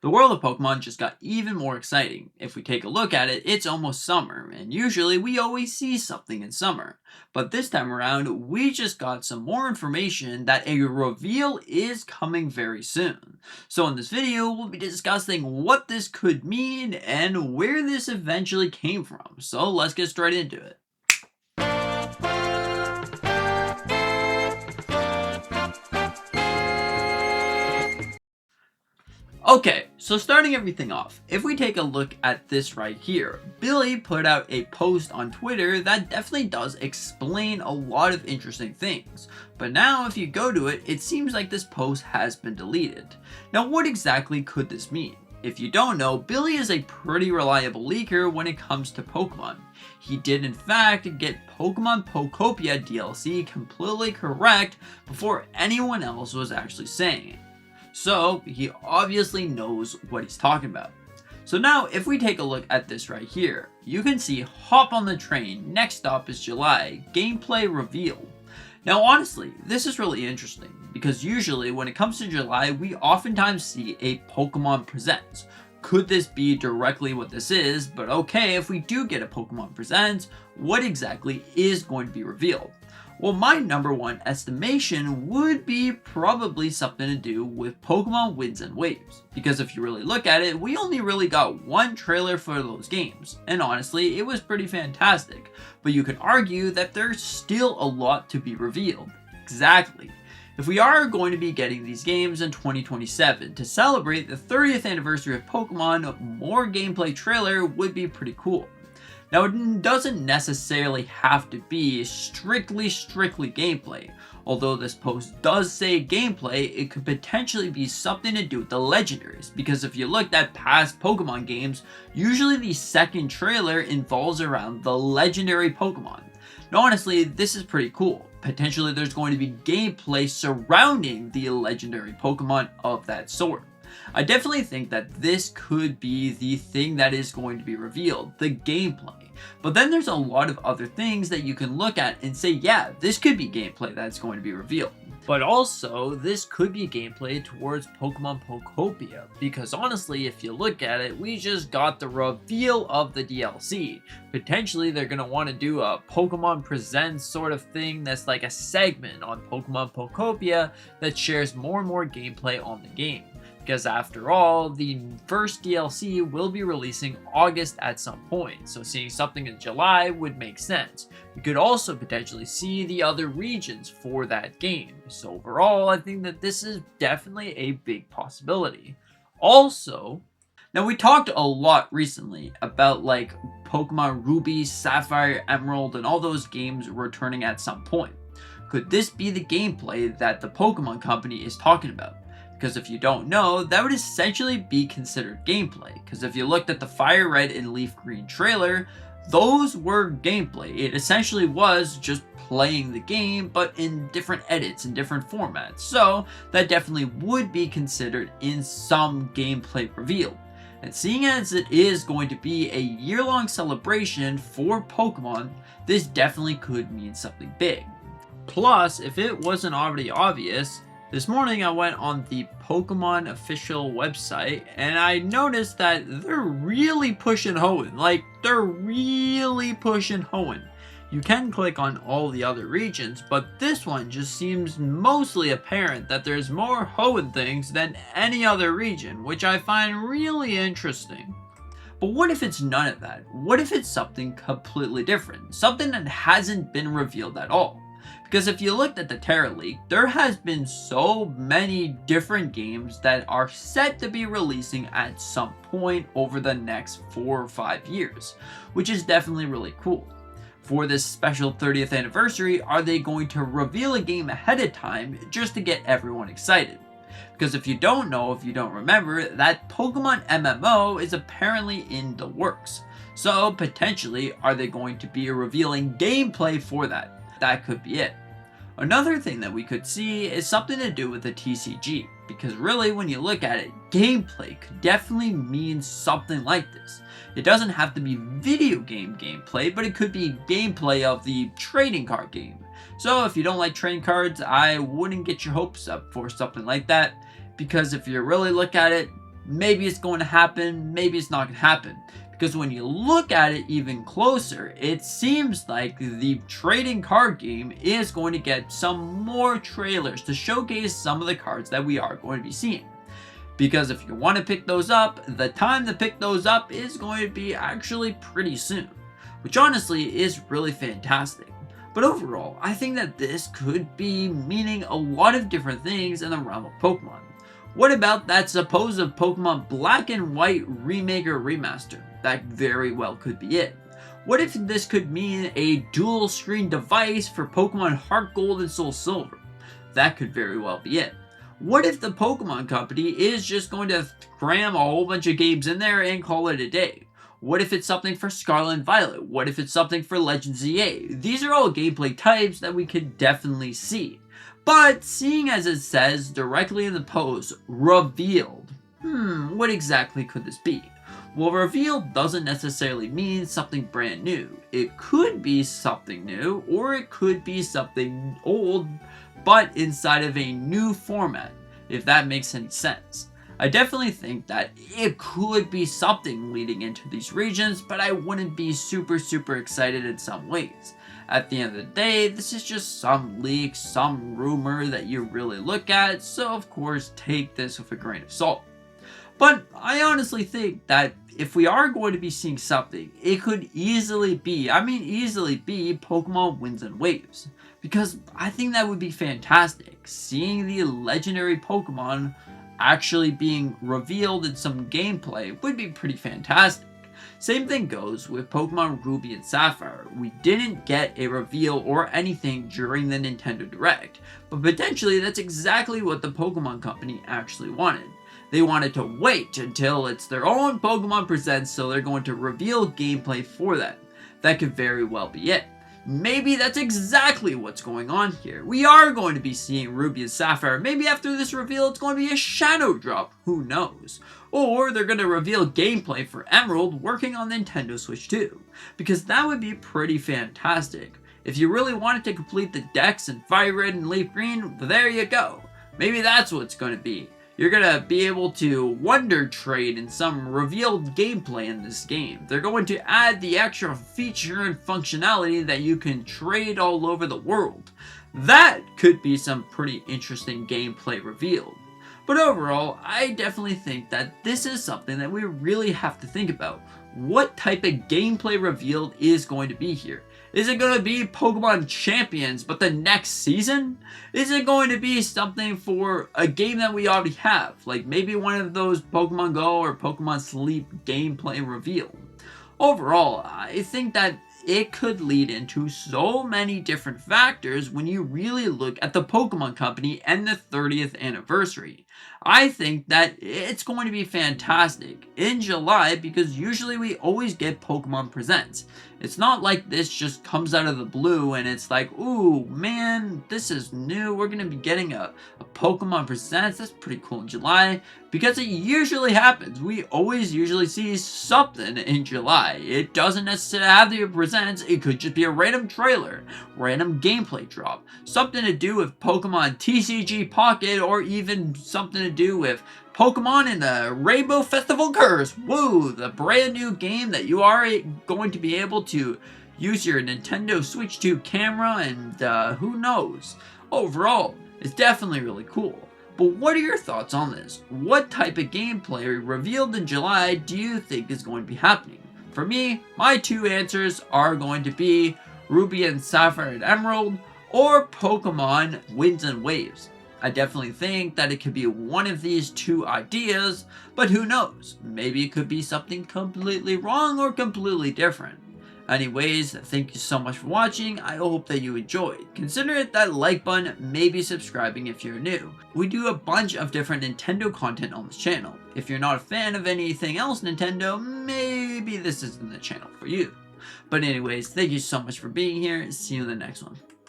The world of Pokemon just got even more exciting. If we take a look at it, it's almost summer, and usually we always see something in summer. But this time around, we just got some more information that a reveal is coming very soon. So in this video, we'll be discussing what this could mean and where this eventually came from. So let's get straight into it. Okay, so starting everything off, if we take a look at this right here, Billy put out a post on Twitter that definitely does explain a lot of interesting things. But now if you go to it, it seems like this post has been deleted. Now what exactly could this mean? If you don't know, Billy is a pretty reliable leaker when it comes to Pokemon. He did in fact get Pokemon Pokopia DLC completely correct before anyone else was actually saying it. So he obviously knows what he's talking about. So now if we take a look at this right here, you can see hop on the train, next stop is July, gameplay reveal. Now honestly, this is really interesting because usually when it comes to July, we oftentimes see a Pokemon Presents. Could this be directly what this is? But okay, if we do get a Pokemon Presents, what exactly is going to be revealed? Well, my number one estimation would be probably something to do with Pokemon Winds and Waves. Because if you really look at it, we only really got one trailer for those games. And honestly, it was pretty fantastic. But you could argue that there's still a lot to be revealed. Exactly. If we are going to be getting these games in 2027 to celebrate the 30th anniversary of Pokemon, more gameplay trailer would be pretty cool. Now it doesn't necessarily have to be strictly gameplay. Although this post does say gameplay, it could potentially be something to do with the legendaries, because if you looked at past Pokemon games, usually the second trailer involves around the legendary Pokemon. Now honestly, this is pretty cool. Potentially there's going to be gameplay surrounding the legendary Pokemon of that sort. I definitely think that this could be the thing that is going to be revealed, the gameplay. But then there's a lot of other things that you can look at and say, yeah, this could be gameplay that's going to be revealed. But also, this could be gameplay towards Pokemon Pokopia, because honestly, if you look at it, we just got the reveal of the DLC. Potentially, they're going to want to do a Pokemon Presents sort of thing that's like a segment on Pokemon Pokopia that shares more and more gameplay on the game. Because after all, the first DLC will be releasing August at some point, so seeing something in July would make sense. We could also potentially see the other regions for that game, so overall I think that this is definitely a big possibility. Also, now we talked a lot recently about like Pokemon Ruby, Sapphire, Emerald, and all those games returning at some point. Could this be the gameplay that the Pokemon company is talking about? Because if you don't know, that would essentially be considered gameplay. Because if you looked at the Fire Red and Leaf Green trailer, those were gameplay. It essentially was just playing the game, but in different edits and different formats. So that definitely would be considered in some gameplay reveal. And seeing as it is going to be a year-long celebration for Pokemon, this definitely could mean something big. Plus, if it wasn't already obvious, this morning I went on the Pokemon official website and I noticed that they're really pushing Hoenn. Like, they're really pushing Hoenn. You can click on all the other regions, but this one just seems mostly apparent that there's more Hoenn things than any other region, which I find really interesting. But what if it's none of that? What if it's something completely different? Something that hasn't been revealed at all? Because if you looked at the Terra League, there has been so many different games that are set to be releasing at some point over the next 4 or 5 years, which is definitely really cool. For this special 30th anniversary, are they going to reveal a game ahead of time just to get everyone excited? Because if you don't know, if you don't remember, that Pokemon MMO is apparently in the works. So potentially, are they going to be revealing gameplay for that? That could be it. Another thing that we could see is something to do with the TCG, because really when you look at it, gameplay could definitely mean something like this. It doesn't have to be video game gameplay, but it could be gameplay of the trading card game. So if you don't like trading cards, I wouldn't get your hopes up for something like that, because if you really look at it, maybe it's going to happen, maybe it's not going to happen. Because when you look at it even closer, it seems like the trading card game is going to get some more trailers to showcase some of the cards that we are going to be seeing. Because if you want to pick those up, the time to pick those up is going to be actually pretty soon, which honestly is really fantastic. But overall, I think that this could be meaning a lot of different things in the realm of Pokemon. What about that supposed Pokemon Black and White remake or remaster? That very well could be it. What if this could mean a dual screen device for Pokemon Heart Gold and Soul Silver? That could very well be it. What if the Pokemon Company is just going to cram a whole bunch of games in there and call it a day? What if it's something for Scarlet and Violet? What if it's something for Legend ZA? These are all gameplay types that we could definitely see. But seeing as it says directly in the post, revealed, what exactly could this be? Well, revealed doesn't necessarily mean something brand new. It could be something new, or it could be something old, but inside of a new format, if that makes any sense. I definitely think that it could be something leading into these regions, but I wouldn't be super excited in some ways. At the end of the day, this is just some leak, some rumor that you really look at, so of course take this with a grain of salt. But I honestly think that if we are going to be seeing something, it could easily be Pokemon Winds and Waves. Because I think that would be fantastic. Seeing the legendary Pokemon actually being revealed in some gameplay would be pretty fantastic. Same thing goes with Pokemon Ruby and Sapphire. We didn't get a reveal or anything during the Nintendo Direct, but potentially that's exactly what the Pokemon Company actually wanted. They wanted to wait until it's their own Pokemon Presents, so they're going to reveal gameplay for that. That could very well be it. Maybe that's exactly what's going on here. We are going to be seeing Ruby and Sapphire. Maybe after this reveal, it's going to be a shadow drop. Who knows? Or they're going to reveal gameplay for Emerald working on Nintendo Switch 2. Because that would be pretty fantastic. If you really wanted to complete the decks in Fire Red and Leaf Green, there you go. Maybe that's what it's going to be. You're going to be able to Wonder Trade in some revealed gameplay in this game. They're going to add the extra feature and functionality that you can trade all over the world. That could be some pretty interesting gameplay revealed. But overall, I definitely think that this is something that we really have to think about. What type of gameplay revealed is going to be here? Is it going to be Pokemon Champions, but the next season? Is it going to be something for a game that we already have? Like maybe one of those Pokemon Go or Pokemon Sleep gameplay reveal. Overall, I think that it could lead into so many different factors when you really look at the Pokemon Company and the 30th anniversary. I think that it's going to be fantastic in July because usually we always get Pokemon Presents. It's not like this just comes out of the blue and it's like, ooh, man, this is new. We're going to be getting a Pokemon Presents. That's pretty cool in July because it usually happens. We always usually see something in July. It doesn't necessarily have to be a Presents. It could just be a random trailer, random gameplay drop, something to do with Pokemon TCG Pocket, or even something to do with Pokemon and the Rainbow Festival Curse. Woo! The brand new game that you are going to be able to use your Nintendo Switch 2 camera and who knows. Overall, it's definitely really cool. But what are your thoughts on this? What type of gameplay revealed in July do you think is going to be happening? For me, my two answers are going to be Ruby and Sapphire and Emerald or Pokemon Winds and Waves. I definitely think that it could be one of these two ideas, but who knows? Maybe it could be something completely wrong or completely different. Anyways, thank you so much for watching. I hope that you enjoyed. Consider it that like button, maybe subscribing if you're new. We do a bunch of different Nintendo content on this channel. If you're not a fan of anything else Nintendo, maybe this isn't the channel for you. But anyways, thank you so much for being here. See you in the next one.